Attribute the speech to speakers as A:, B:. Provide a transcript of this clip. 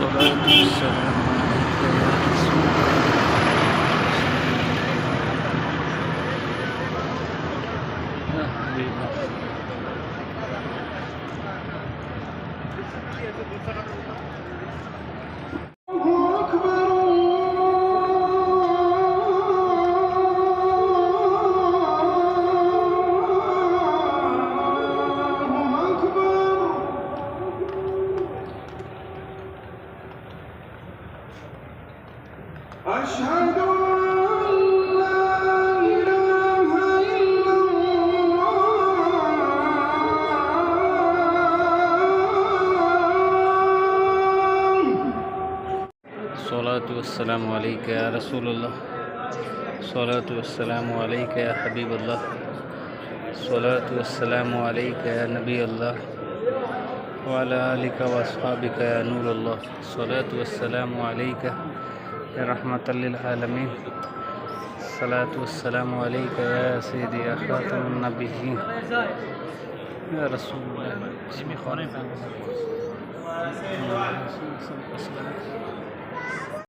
A: الصلاة والسلام عليك يا رسول الله يا حبيب الله.
B: أشهد أن لا إله إلا الله.
A: الصلاة والسلام عليك يا رسول الله. الصلاة والسلام عليك يا حبيب الله. الصلاة والسلام عليك يا نبي الله وعلى آلك وأصحابك يا نور الله. الصلاة والسلام عليك يا رحمة للعالمين. الصلاة والسلام عليك يا سيدي يا خاتم النبيين يا رسول الله.